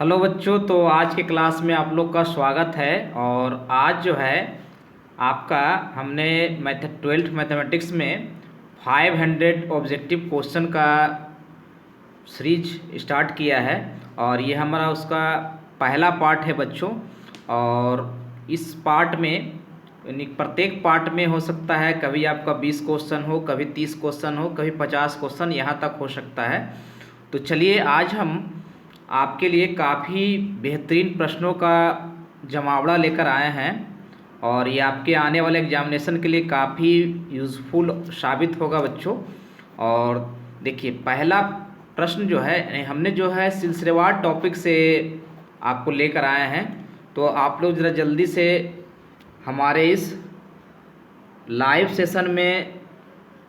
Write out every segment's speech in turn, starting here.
Hello बच्चों, तो आज के क्लास में आप लोग का स्वागत है। और आज जो है आपका हमने ट्वेल्थ मैथमेटिक्स में 500 ऑब्जेक्टिव क्वेश्चन का सीरीज स्टार्ट किया है। और ये हमारा उसका पहला पार्ट है बच्चों। और इस पार्ट में यानी प्रत्येक पार्ट में हो सकता है कभी आपका 20 क्वेश्चन हो, कभी 30 क्वेश्चन हो, कभी 50 क्वेश्चन यहाँ तक हो सकता है। तो चलिए आज हम आपके लिए काफ़ी बेहतरीन प्रश्नों का जमावड़ा लेकर आए हैं। और ये आपके आने वाले एग्जामिनेशन के लिए काफ़ी यूज़फुल साबित होगा बच्चों। और देखिए पहला प्रश्न जो है हमने जो है सिलसिलेवार टॉपिक से आपको लेकर आए हैं। तो आप लोग ज़रा जल्दी से हमारे इस लाइव सेशन में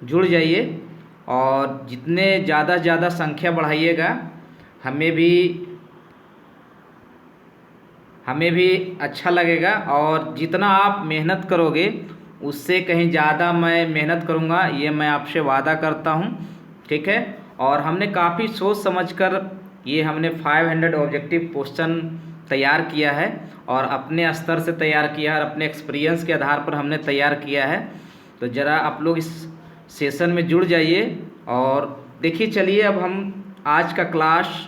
जुड़ जाइए और जितने ज़्यादा से ज़्यादा संख्या बढ़ाइएगा हमें भी अच्छा लगेगा। और जितना आप मेहनत करोगे उससे कहीं ज़्यादा मैं मेहनत करूँगा, ये मैं आपसे वादा करता हूँ, ठीक है। और हमने काफ़ी सोच समझकर ये हमने 500 ऑब्जेक्टिव क्वेश्चन तैयार किया है और अपने स्तर से तैयार किया है और अपने एक्सपीरियंस के आधार पर हमने तैयार किया है। तो ज़रा आप लोग इस सेशन में जुड़ जाइए और देखिए। चलिए अब हम आज का क्लास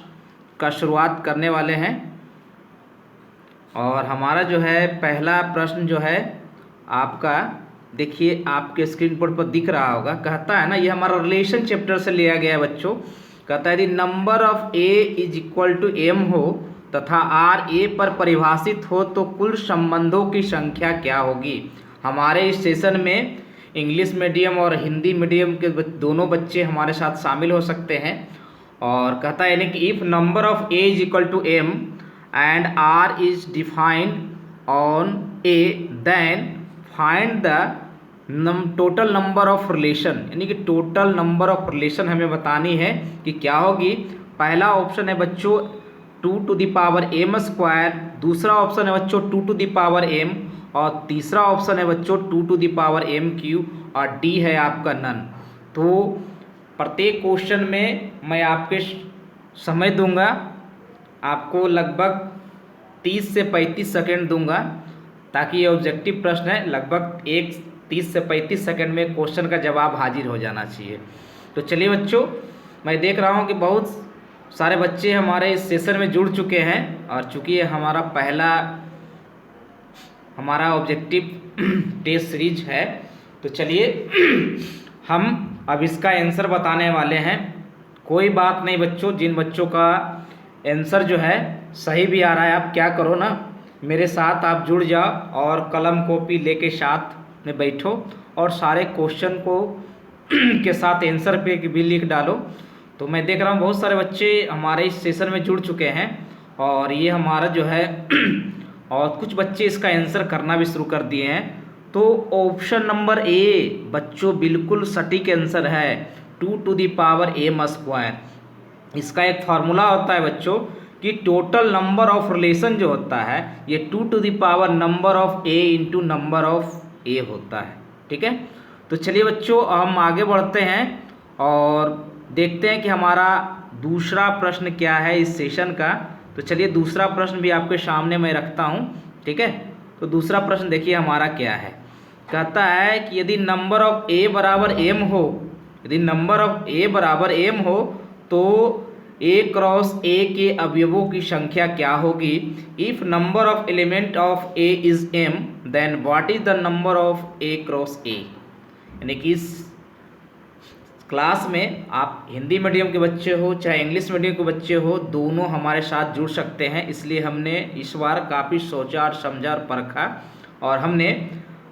का शुरुआत करने वाले हैं। और हमारा जो है पहला प्रश्न जो है आपका, देखिए आपके स्क्रीन पर दिख रहा होगा। कहता है ना, ये हमारा रिलेशन चैप्टर से लिया गया है बच्चों। कहता है यदि number of A is equal to M हो तथा आर ए पर परिभाषित हो तो कुल संबंधों की संख्या क्या होगी। हमारे इस सेशन में इंग्लिश मीडियम और हिंदी मीडियम के दोनों बच्चे हमारे साथ शामिल हो सकते हैं। और कहता है यानी कि if number of A is equal to M and R is defined on A, then find the total number of relation। यानी कि टोटल नंबर ऑफ रिलेशन हमें बतानी है कि क्या होगी। पहला ऑप्शन है बच्चों 2 to the power m square, दूसरा ऑप्शन है बच्चों 2 टू द पावर m, और तीसरा ऑप्शन है बच्चों 2 to the power m cube, और डी है आपका नन। तो प्रत्येक क्वेश्चन में मैं आपके समय दूंगा, आपको लगभग 30 से 35 सेकंड दूंगा, ताकि ये ऑब्जेक्टिव प्रश्न है। लगभग 30 से 35 सेकंड में क्वेश्चन का जवाब हाजिर हो जाना चाहिए। तो चलिए बच्चों, मैं देख रहा हूँ कि बहुत सारे बच्चे हमारे इस सेशन में जुड़ चुके हैं। और चूँकि ये हमारा ऑब्जेक्टिव टेस्ट सीरीज है, तो चलिए हम अब इसका आंसर बताने वाले हैं। कोई बात नहीं बच्चों, जिन बच्चों का आंसर जो है सही भी आ रहा है, आप क्या करो ना, मेरे साथ आप जुड़ जाओ और कलम कॉपी लेके साथ में बैठो और सारे क्वेश्चन को के साथ आंसर पे भी लिख डालो। तो मैं देख रहा हूँ बहुत सारे बच्चे हमारे इस सेशन में जुड़ चुके हैं और ये हमारा जो है और कुछ बच्चे इसका आंसर करना भी शुरू कर दिए हैं। तो ऑप्शन नंबर ए बच्चों बिल्कुल सटीक आंसर है, 2 to the power m square. इसका एक फार्मूला होता है बच्चों कि टोटल नंबर ऑफ रिलेशन जो होता है ये 2 to the power number of A into number of A होता है, ठीक है। तो चलिए बच्चों हम आगे बढ़ते हैं और देखते हैं कि हमारा दूसरा प्रश्न क्या है इस सेशन का। तो चलिए दूसरा प्रश्न भी आपके सामने मैं रखता हूँ, ठीक है। तो दूसरा प्रश्न देखिए हमारा क्या है। कहता है कि यदि नंबर ऑफ ए बराबर एम हो, यदि नंबर ऑफ ए बराबर एम हो तो ए क्रॉस ए के अवयवों की संख्या क्या होगी। If number of element of A is M then what is the number of A cross A. यानी कि इस क्लास में आप हिंदी मीडियम के बच्चे हो चाहे इंग्लिश मीडियम के बच्चे हो, दोनों हमारे साथ जुड़ सकते हैं। इसलिए हमने इस बार काफ़ी सोचा और समझा और परखा और हमने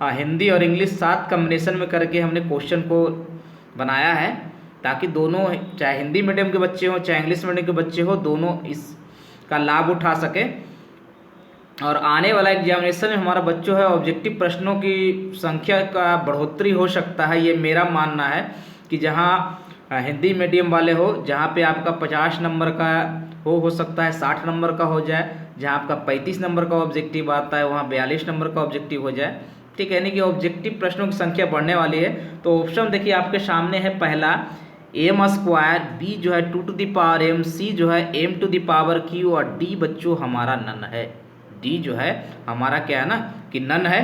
हिंदी और इंग्लिश साथ कम्बिनेशन में करके हमने क्वेश्चन को बनाया है, ताकि दोनों चाहे हिंदी मीडियम के बच्चे हो चाहे इंग्लिश मीडियम के बच्चे हो, दोनों इसका लाभ उठा सके। और आने वाला एग्जामिनेशन में हमारा बच्चों है ऑब्जेक्टिव प्रश्नों की संख्या का बढ़ोतरी हो सकता है। ये मेरा मानना है कि जहाँ हिंदी मीडियम वाले हो, जहाँ पे आपका 50 नंबर का हो सकता है 60 नंबर का हो जाए, जहाँ आपका 35 नंबर का ऑब्जेक्टिव आता है वहाँ 42 नंबर का ऑब्जेक्टिव हो जाए, ठीक है। यानी कि ऑब्जेक्टिव प्रश्नों की संख्या बढ़ने वाली है। तो ऑप्शन देखिए आपके सामने है, पहला एम स्क्वायर, बी जो है 2 to the power M, C जो है M to the power Q, और डी बच्चों हमारा नन है। डी जो है हमारा क्या है ना कि नन है।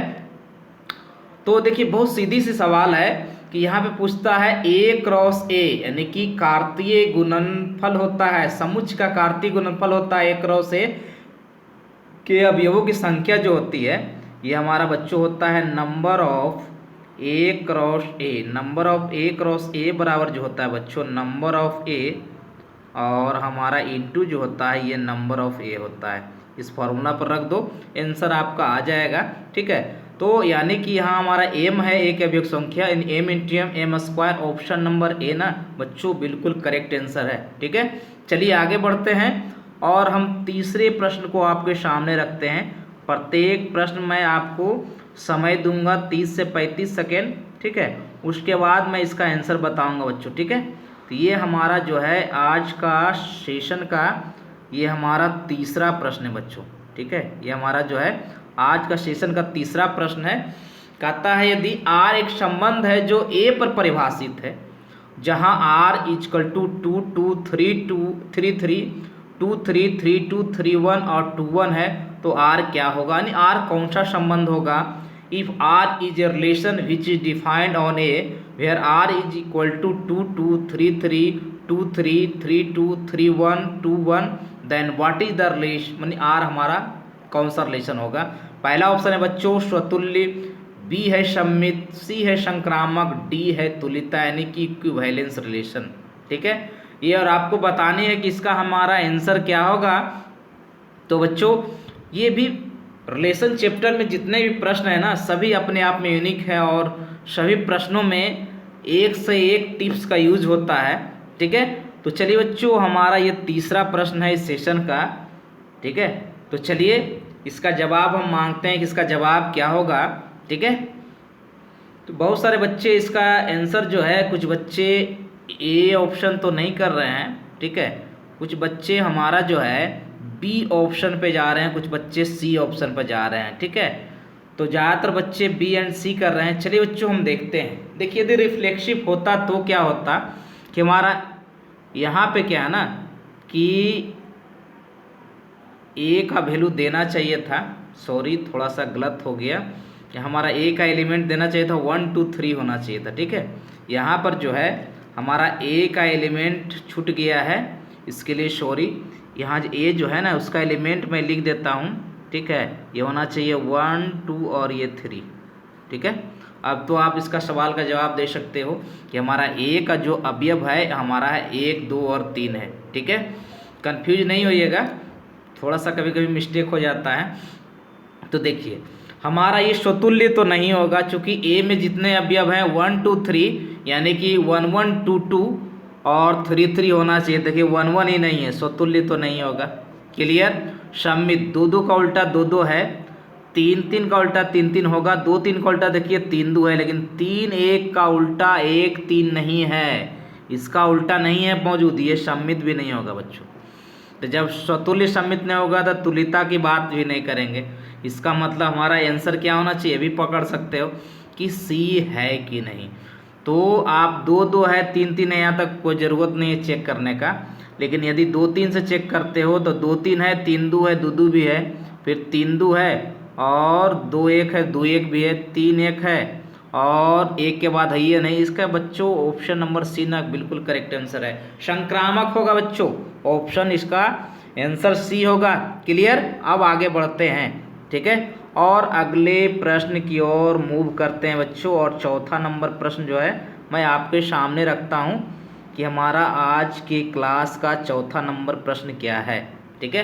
तो देखिए बहुत सीधी सी सवाल है कि यहाँ पे पूछता है ए क्रॉस ए, यानी कि कार्तीय गुणनफल होता है, समुच्चय का कार्तीय गुणनफल होता है ए क्रॉस ए के अवयवों की संख्या जो होती है, ये हमारा बच्चों होता है number of A cross A. Number of A cross ए बराबर जो होता है बच्चों नंबर ऑफ ए, और हमारा इंटू जो होता है ये नंबर ऑफ ए होता है। इस फॉर्मूला पर रख दो, आंसर आपका आ जाएगा। ठीक है, तो यानी कि यहाँ हमारा एम है एक अवयव संख्या, M into M, M square, option number A ना बच्चों बिल्कुल करेक्ट आंसर है। ठीक है, चलिए आगे बढ़ते हैं और हम तीसरे प्रश्न को आपके सामने रखते हैं। प्रत्येक प्रश्न मैं आपको समय दूंगा 30 से 35 सेकेंड। ठीक है, उसके बाद मैं इसका आंसर बताऊंगा बच्चों। ठीक है, तो ये हमारा जो है आज का सेशन का ये हमारा तीसरा प्रश्न है बच्चों। ठीक है, ये हमारा जो है आज का सेशन का तीसरा प्रश्न है। कहता है यदि R एक संबंध है जो A पर परिभाषित है, जहां R इक्वल टू 2 2 3 2 3 3 2 3 3 2 3 1 और 2 1 है, तो R क्या होगा, यानी R कौन सा संबंध होगा। If R is a relation which is defined on A where R is equal to 2 2 3 3 2 3 3 2 3 1 2 1, then what is the relation, यानी R हमारा कौन सा रिलेशन होगा। पहला ऑप्शन है बच्चों स्वतुल्य, बी है सम्मित, सी है संक्रामक, डी है तुल्यता यानी कि इक्विवेलेंस रिलेशन। ठीक है, ये और आपको बतानी है कि इसका हमारा आंसर क्या होगा। तो बच्चों ये भी रिलेशन चैप्टर में जितने भी प्रश्न है ना सभी अपने आप में यूनिक है और सभी प्रश्नों में एक से एक टिप्स का यूज होता है। ठीक है, तो चलिए बच्चों हमारा ये तीसरा प्रश्न है इस सेशन का। ठीक है, तो चलिए इसका जवाब हम मांगते हैं कि इसका जवाब क्या होगा। ठीक है, तो बहुत सारे बच्चे इसका आंसर जो है, कुछ बच्चे ए ऑप्शन तो नहीं कर रहे हैं। ठीक है, कुछ बच्चे हमारा जो है बी ऑप्शन पे जा रहे हैं, कुछ बच्चे सी ऑप्शन पर जा रहे हैं। ठीक है, तो ज़्यादातर बच्चे बी एंड सी कर रहे हैं। चलिए बच्चों हम देखते हैं। देखिए यदि रिफ्लेक्सिव होता तो क्या होता कि हमारा यहाँ पे क्या है ना कि ए का वैल्यू देना चाहिए था, सॉरी थोड़ा सा गलत हो गया, कि हमारा ए का एलिमेंट देना चाहिए था 1 2 3 होना चाहिए था। ठीक है, यहाँ पर जो है हमारा ए का एलिमेंट छूट गया है, इसके लिए सॉरी। यहाँ ए जो है ना उसका एलिमेंट मैं लिख देता हूँ। ठीक है, ये होना चाहिए 1 2 और ये 3। ठीक है, अब तो आप इसका सवाल का जवाब दे सकते हो कि हमारा ए का जो अवयव है हमारा है 1 2 और 3 है। ठीक है, कंफ्यूज नहीं होइएगा, थोड़ा सा कभी कभी मिस्टेक हो जाता है। तो देखिए हमारा ये स्वतुल्य तो नहीं होगा, चूँकि ए में जितने अवयव हैं 1 2 3 यानी कि 1 1 2 2 और 3 3 होना चाहिए। देखिए 1 1 ही नहीं है, स्वतुल्य तो नहीं होगा। क्लियर, सम्मित 2 2 का उल्टा 2 2 है, 3 3 का उल्टा 3 3 होगा, 2 3 का उल्टा देखिए 3 2 है, लेकिन 3 1 का उल्टा 1 3 नहीं है, इसका उल्टा नहीं है मौजूद, ये सम्मित भी नहीं होगा बच्चों। तो जब स्वतुल्य सम्मित नहीं होगा तो तुल्यता की बात भी नहीं करेंगे। इसका मतलब हमारा आंसर क्या होना चाहिए, भी पकड़ सकते हो कि सी है कि नहीं। तो आप 2 2 है 3 3 है, यहाँ तक कोई ज़रूरत नहीं है चेक करने का। लेकिन यदि 2 3 से चेक करते हो तो 2 3 है, 3 2 है, 2 2 भी है, फिर 3 2 है और 2 1 है, 2 1 भी है, 3 1 है और एक के बाद है ये नहीं। इसका बच्चों ऑप्शन नंबर सी ना बिल्कुल करेक्ट आंसर है, संक्रामक होगा बच्चों, ऑप्शन इसका आंसर सी होगा। क्लियर, अब आगे बढ़ते हैं। ठीक है, और अगले प्रश्न की ओर मूव करते हैं बच्चों। और चौथा नंबर प्रश्न जो है मैं आपके सामने रखता हूं कि हमारा आज की क्लास का चौथा नंबर प्रश्न क्या है। ठीक है,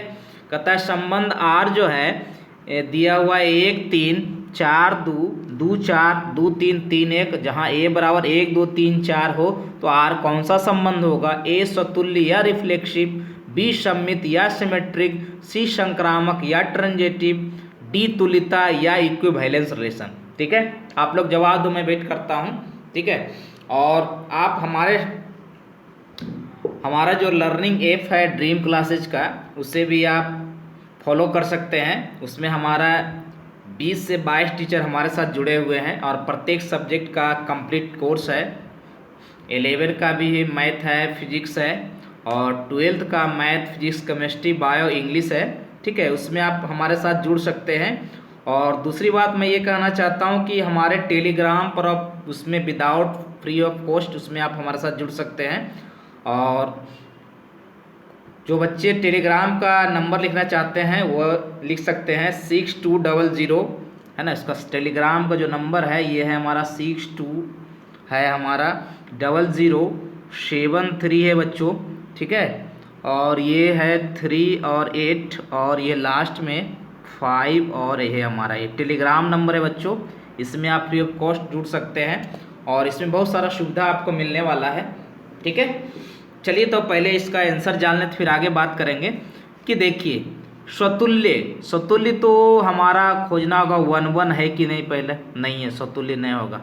कहता है संबंध आर जो है दिया हुआ 1 3 4 2 2 4 2 3 3 1, जहाँ ए बराबर 1 2 3 4 हो तो आर कौन सा संबंध होगा। ए स्वतुल्य या रिफ्लेक्सिव, बी सम्मित या सिमेट्रिक, सी संक्रामक या ट्रांजिटिव, डी तुल्यता या इक्विवेलेंस रिलेशन। ठीक है, आप लोग जवाब दो, मैं वेट करता हूँ। ठीक है, और आप हमारा जो लर्निंग ऐप है ड्रीम क्लासेज का, उससे भी आप फॉलो कर सकते हैं। उसमें हमारा 20 से 22 टीचर हमारे साथ जुड़े हुए हैं और प्रत्येक सब्जेक्ट का कंप्लीट कोर्स है। 11 का भी है, मैथ है, फिजिक्स है, और 12th का math, physics, chemistry, bio, English है। ठीक है, उसमें आप हमारे साथ जुड़ सकते हैं। और दूसरी बात मैं ये कहना चाहता हूँ कि हमारे टेलीग्राम पर आप उसमें विदाउट फ्री ऑफ कॉस्ट उसमें आप हमारे साथ जुड़ सकते हैं। और जो बच्चे टेलीग्राम का नंबर लिखना चाहते हैं वो लिख सकते हैं 6200, है ना। इसका टेलीग्राम का जो नंबर है ये है हमारा 62 है हमारा 0073 है बच्चों। ठीक है, और ये है 3 और 8 और ये लास्ट में 5 और ये है हमारा ये टेलीग्राम नंबर है बच्चों। इसमें आप फ्री ऑफ कॉस्ट जुड़ सकते हैं और इसमें बहुत सारा सुविधा आपको मिलने वाला है। ठीक है, चलिए तो पहले इसका आंसर जान लें, फिर आगे बात करेंगे। कि देखिए स्वतुल्य, स्वतुल्य तो हमारा खोजना होगा 1 1 है कि नहीं, पहले नहीं है, स्वतुल्य नहीं होगा।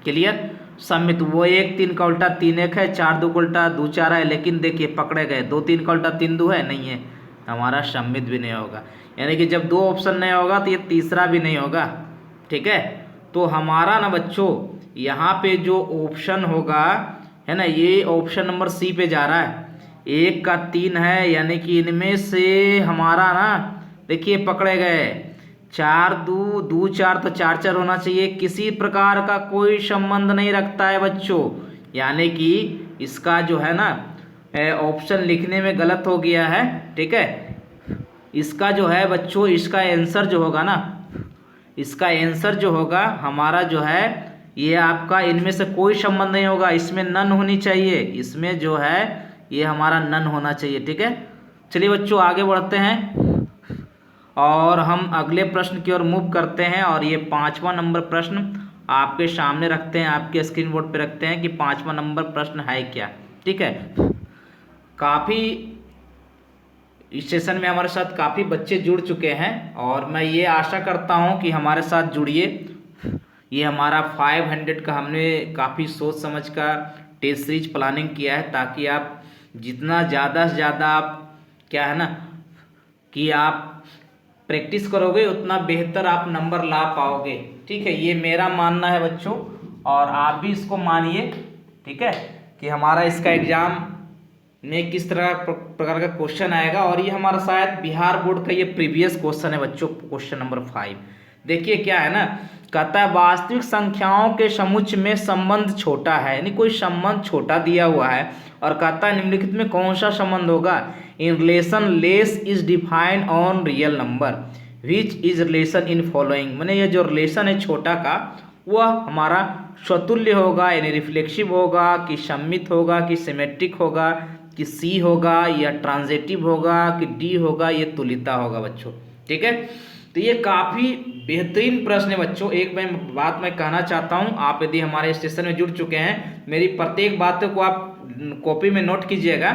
क्लियर। सम्मित वो 1 3 का उल्टा 3 1 है, 4 2 का उल्टा 2 4 है, लेकिन देखिए पकड़े गए 2 3 का उल्टा 3 2 है, नहीं है, हमारा सम्मित भी नहीं होगा। यानी कि जब 2 ऑप्शन नहीं होगा तो ये तीसरा भी नहीं होगा। ठीक है, तो हमारा ना बच्चों यहाँ पे जो ऑप्शन होगा, है ना, ये ऑप्शन नंबर सी पे जा रहा है। 1 का 3 है, यानी कि इनमें से हमारा ना देखिए पकड़े गए 4 2 2 4 तो 4 4 होना चाहिए, किसी प्रकार का कोई संबंध नहीं रखता है बच्चों। यानी कि इसका जो है ना ऑप्शन लिखने में गलत हो गया है। ठीक है, इसका जो है बच्चों, इसका आंसर जो होगा ना, इसका आंसर जो होगा हमारा जो है ये आपका इनमें से कोई संबंध नहीं होगा, इसमें नन होनी चाहिए, इसमें जो है ये हमारा नन होना चाहिए। ठीक है, चलिए बच्चों आगे बढ़ते हैं और हम अगले प्रश्न की ओर मूव करते हैं। और ये 5वां नंबर प्रश्न आपके सामने रखते हैं, आपके स्क्रीन बोर्ड पे रखते हैं कि 5वां नंबर प्रश्न है क्या। ठीक है, काफ़ी इस सेशन में हमारे साथ काफ़ी बच्चे जुड़ चुके हैं और मैं ये आशा करता हूँ कि हमारे साथ जुड़िए। ये हमारा 500 का हमने काफ़ी सोच समझ का टेस्ट सीरीज प्लानिंग किया है, ताकि आप जितना ज़्यादा से ज़्यादा आप क्या है ना कि आप प्रैक्टिस करोगे उतना बेहतर आप नंबर ला पाओगे। ठीक है, ये मेरा मानना है बच्चों और आप भी इसको मानिए। ठीक है, कि हमारा इसका एग्ज़ाम में किस तरह प्रकार का क्वेश्चन आएगा। और ये हमारा शायद बिहार बोर्ड का ये प्रीवियस क्वेश्चन है बच्चों, क्वेश्चन नंबर 5। देखिए क्या है ना, कहता है वास्तविक संख्याओं के समुच्चय में संबंध छोटा है, यानी कोई संबंध छोटा दिया हुआ है और कहता है निम्नलिखित में कौन सा संबंध होगा। In relation less is defined on real number which is relation in following. मैंने ये जो रिलेशन है छोटा का वह हमारा स्वतुल्य होगा, यानी रिफ्लेक्सिव होगा, कि सम्मित होगा, कि सिमेट्रिक होगा, कि सी होगा, या ट्रांजिटिव होगा, कि डी होगा, ये तुल्यता होगा बच्चों। ठीक है, तो ये काफ़ी बेहतरीन प्रश्न है बच्चों। एक बात मैं कहना चाहता हूँ, आप यदि हमारे स्टेशन में जुड़ चुके हैं, मेरी प्रत्येक बातों को आप कॉपी में नोट कीजिएगा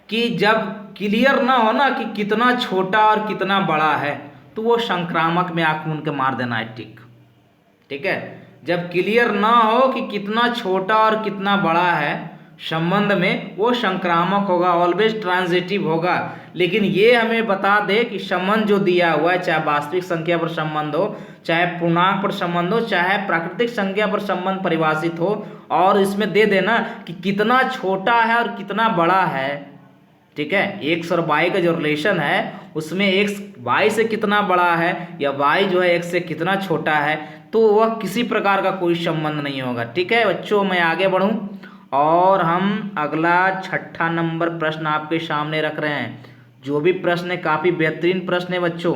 कि जब क्लियर ना हो ना कि कितना छोटा और कितना बड़ा है तो वो संक्रामक में आंख मूंद के मार देना है टिक। ठीक है, जब क्लियर ना हो कि कितना छोटा और कितना बड़ा है संबंध में, वो संक्रामक होगा, ऑलवेज ट्रांजिटिव होगा। लेकिन ये हमें बता दे कि संबंध जो दिया हुआ है, चाहे वास्तविक संख्या पर संबंध हो, चाहे पूर्णांक पर संबंध हो, चाहे प्राकृतिक संख्या पर संबंध परिभाषित हो, और इसमें दे देना कि कितना छोटा है और कितना बड़ा है। ठीक है, एक्स और वाई का जो रिलेशन है उसमें एक्स वाई से कितना बड़ा है या वाई जो है एक्स से कितना छोटा है, तो वह किसी प्रकार का कोई संबंध नहीं होगा। ठीक है बच्चों, मैं आगे बढ़ूं और हम अगला 6ठा नंबर प्रश्न आपके सामने रख रहे हैं। जो भी प्रश्न है काफ़ी बेहतरीन प्रश्न है बच्चों।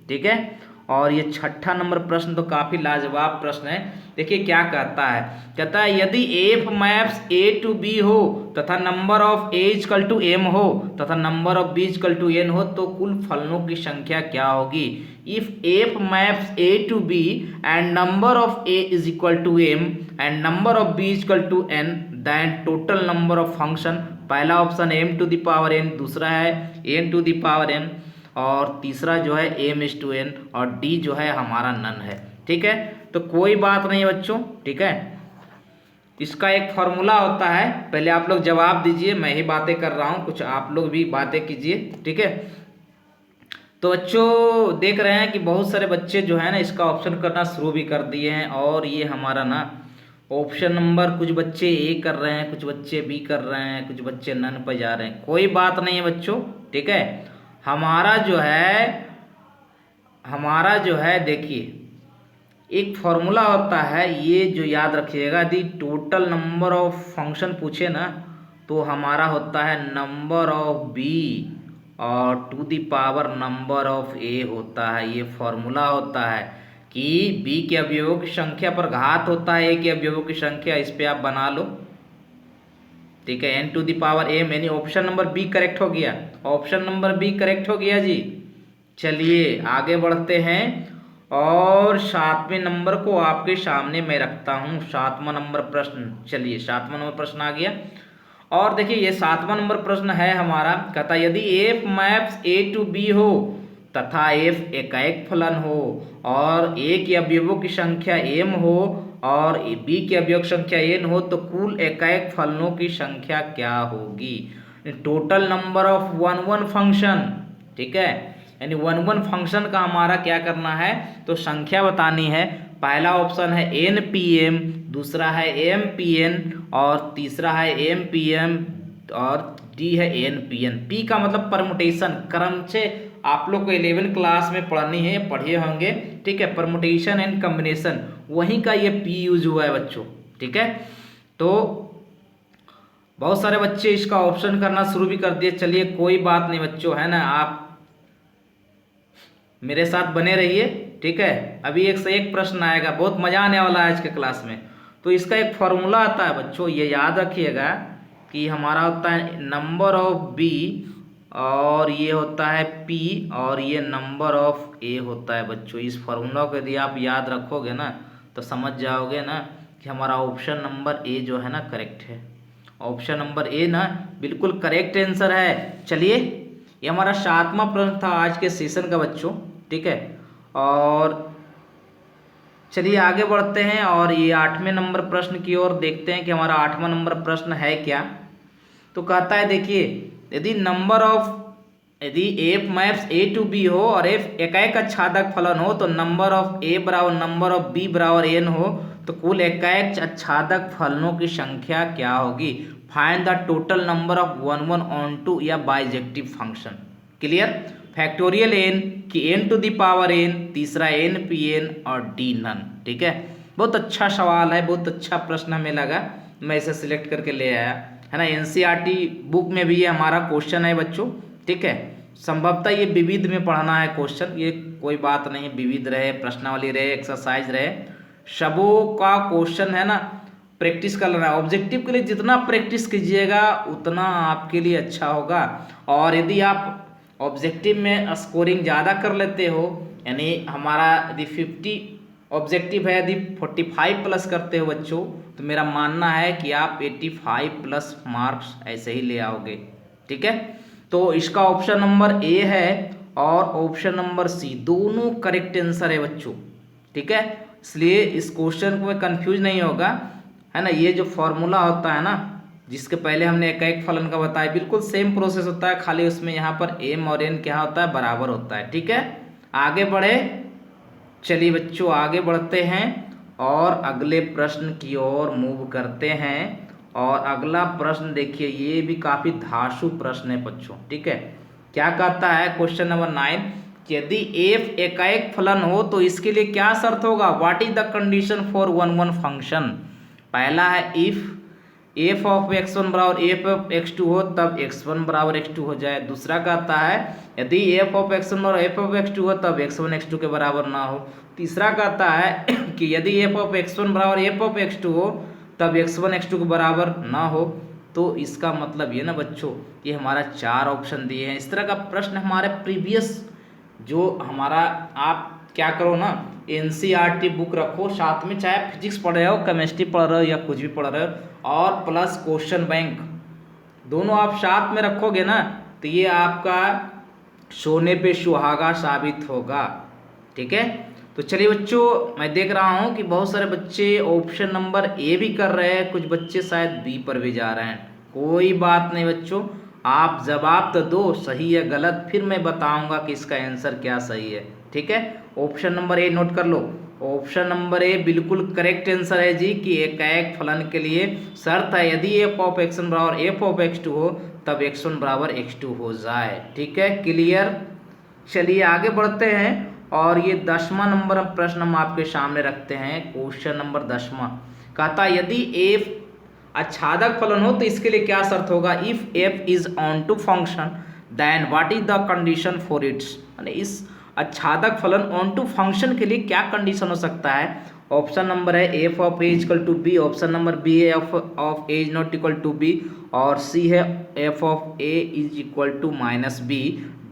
ठीक है, और ये 6ठा नंबर प्रश्न तो काफ़ी लाजवाब प्रश्न है। देखिए क्या कहता है, कहता है यदि F maps A to B हो तथा number of A equal to M हो तथा number of B equal to N हो तो कुल फलनों की संख्या क्या होगी। If F maps A to B and number of A is equal to M and number of B equal to N then total number of function. पहला option M to the power N, दूसरा है N to the power N, और तीसरा जो है M is to N, और D जो है हमारा नन है। ठीक है, तो कोई बात नहीं बच्चों। ठीक है, इसका एक फॉर्मूला होता है, पहले आप लोग जवाब दीजिए, मैं ही बातें कर रहा हूँ, कुछ आप लोग भी बातें कीजिए। ठीक है, तो बच्चों देख रहे हैं कि बहुत सारे बच्चे जो है ना इसका ऑप्शन करना शुरू भी कर दिए हैं, और ये हमारा ना ऑप्शन नंबर कुछ बच्चे ए कर रहे हैं, कुछ बच्चे बी कर रहे हैं, कुछ बच्चे नन पर जा रहे हैं, कोई बात नहीं है बच्चों, ठीक है। हमारा जो है देखिए एक फॉर्मूला होता है, ये जो याद रखिएगा, यदि टोटल नंबर ऑफ फंक्शन पूछे ना तो हमारा होता है नंबर ऑफ बी और to the power number of A होता है। ये फॉर्मूला होता है कि बी के अवयवों की संख्या पर घात होता है ए के अवयवों की संख्या, इस पे आप बना लो, ठीक है। N to the power M, यानी ऑप्शन नंबर बी करेक्ट हो गया, ऑप्शन नंबर बी करेक्ट हो गया जी। चलिए आगे बढ़ते हैं और 7वें नंबर को आपके सामने मैं रखता हूँ, 7वां नंबर प्रश्न। चलिए 7वां नंबर प्रश्न आ गया और देखिए ये 7वां नंबर प्रश्न है हमारा, कहता यदि F maps A to B हो तथा एफ एकाएक फलन हो और ए के अवयवों की संख्या एम हो और बी के अवयव संख्या एन हो तो कुल एकाएक फलनों की संख्या क्या होगी। Total number of one function, ठीक है, यानी वन फंक्शन का हमारा क्या करना है, तो संख्या बतानी है। पहला ऑप्शन है एन पी एम, दूसरा है एम पी एन और तीसरा है एम पी एम और डी है एन पी एन। पी का मतलब परमुटेशन, क्रम से आप लोग को 11 क्लास में पढ़नी है, पढ़े होंगे, ठीक है, परमुटेशन एंड कम्बिनेशन, वहीं का ये पी यूज हुआ है बच्चों, ठीक है। तो बहुत सारे बच्चे इसका ऑप्शन करना शुरू भी कर दिए, चलिए कोई बात नहीं बच्चों, है ना, आप मेरे साथ बने रहिए, ठीक है। अभी एक से एक प्रश्न आएगा, बहुत मजा आने वाला है आज के क्लास में। तो इसका एक फॉर्मूला आता है बच्चों, ये याद रखिएगा कि हमारा होता है नंबर ऑफ बी और ये होता है पी और ये नंबर ऑफ ए होता है बच्चों। इस फॉर्मूला को यदि आप याद रखोगे ना तो समझ जाओगे ना कि हमारा ऑप्शन नंबर ए जो है ना करेक्ट है। ऑप्शन नंबर ए ना बिल्कुल करेक्ट आंसर है। चलिए ये हमारा 7वां प्रश्न था आज के सेशन का बच्चों, ठीक है। और चलिए आगे बढ़ते हैं और ये 8वें नंबर प्रश्न की ओर देखते हैं कि हमारा 8वां नंबर प्रश्न है क्या। तो कहता है देखिए यदि F maps A to B हो और एफ एकाएक आच्छादक फलन हो तो नंबर ऑफ ए बराबर नंबर ऑफ बी बराबर एन हो तो कुल एकाएक आच्छादक फलनों की संख्या क्या होगी। Find the total number of one onto या bijective function. Clear. Factorial N कि N to the power N, तीसरा एन पी एन और डी नन, ठीक है। बहुत अच्छा सवाल है, बहुत अच्छा प्रश्न हमें लगा, मैं इसे सिलेक्ट करके ले आया, है ना। एनसीईआरटी बुक में भी ये हमारा क्वेश्चन है बच्चों, ठीक है। संभवतः ये विविध में पढ़ना है क्वेश्चन, ये कोई बात नहीं, विविध रहे, प्रश्नावली रहे, एक्सरसाइज रहे, सबों का क्वेश्चन है ना, प्रैक्टिस कर लेना। ऑब्जेक्टिव के लिए जितना प्रैक्टिस कीजिएगा उतना आपके लिए अच्छा होगा। और यदि आप ऑब्जेक्टिव में स्कोरिंग ज़्यादा कर लेते हो, यानी हमारा यदि 50 ऑब्जेक्टिव है, यदि 45 प्लस करते हो बच्चों, तो मेरा मानना है कि आप 85 प्लस मार्क्स ऐसे ही ले आओगे, ठीक है। तो इसका ऑप्शन नंबर ए है और ऑप्शन नंबर सी दोनों करेक्ट आंसर है बच्चों, ठीक है। इसलिए इस क्वेश्चन को कंफ्यूज नहीं होगा, है ना। ये जो फॉर्मूला होता है ना, जिसके पहले हमने एकाएक फलन का बताया, बिल्कुल सेम प्रोसेस होता है, खाली उसमें यहाँ पर एम और एन क्या होता है, बराबर होता है, ठीक है। आगे बढ़े, चलिए बच्चों आगे बढ़ते हैं और अगले प्रश्न की ओर मूव करते हैं। और अगला प्रश्न देखिए, ये भी काफ़ी धांसू प्रश्न है बच्चों, ठीक है। क्या कहता है क्वेश्चन नंबर 9, यदि एफ एकाएक फलन हो तो इसके लिए क्या शर्त होगा। What is the condition for one function. पहला है इफ एफ ऑफ x1 बराबर एफ ऑफ x2 हो तब x1 बराबर x2 हो जाए। दूसरा कहता है यदि एफ ऑफ x1 और एफ ऑफ x2 हो तब x1 x2 के बराबर ना हो। तीसरा कहता है कि यदि एफ ऑफ x1 बराबर एफ ऑफ x2 हो तब x1 x2 के बराबर ना हो। तो इसका मतलब ये ना बच्चों, ये हमारा 4 ऑप्शन दिए हैं। इस तरह का प्रश्न हमारे प्रीवियस जो हमारा, आप क्या करो ना, एनसीईआरटी बुक रखो साथ में, चाहे फिजिक्स पढ़ रहे हो, केमिस्ट्री पढ़ रहे हो या कुछ भी पढ़ रहे हो, और प्लस क्वेश्चन बैंक दोनों आप साथ में रखोगे ना, तो ये आपका सोने पे सुहागा साबित होगा, ठीक है। तो चलिए बच्चों, मैं देख रहा हूँ कि बहुत सारे बच्चे ऑप्शन नंबर ए भी कर रहे हैं, कुछ बच्चे शायद बी पर भी जा रहे हैं। कोई बात नहीं बच्चों, आप जवाब तो दो, सही या गलत, फिर मैं बताऊंगा कि इसका आंसर क्या सही है। ठीक है, ऑप्शन नंबर ए नोट कर लो। ऑप्शन नंबर ए बिल्कुल करेक्ट आंसर है जी, कि एकाएक फलन के लिए शर्त है यदि एफ ऑफ x1 बराबर एफ ऑफ x2 हो तब x1 बराबर x2 हो जाए। ठीक है, क्लियर। चलिए आगे बढ़ते हैं, और ये 10वां नंबर प्रश्न हम आपके सामने रखते हैं। क्वेश्चन नंबर 10वां कहता यदि एफ आच्छादक फलन हो तो इसके लिए क्या शर्त होगा। If F is onto function then what is the condition for its, माने इस आच्छादक फलन ऑन टू फंक्शन के लिए क्या कंडीशन हो सकता है। ऑप्शन नंबर है F of A equal to B, option number B है F of A is not equal to B, और सी है F of A is equal to minus B,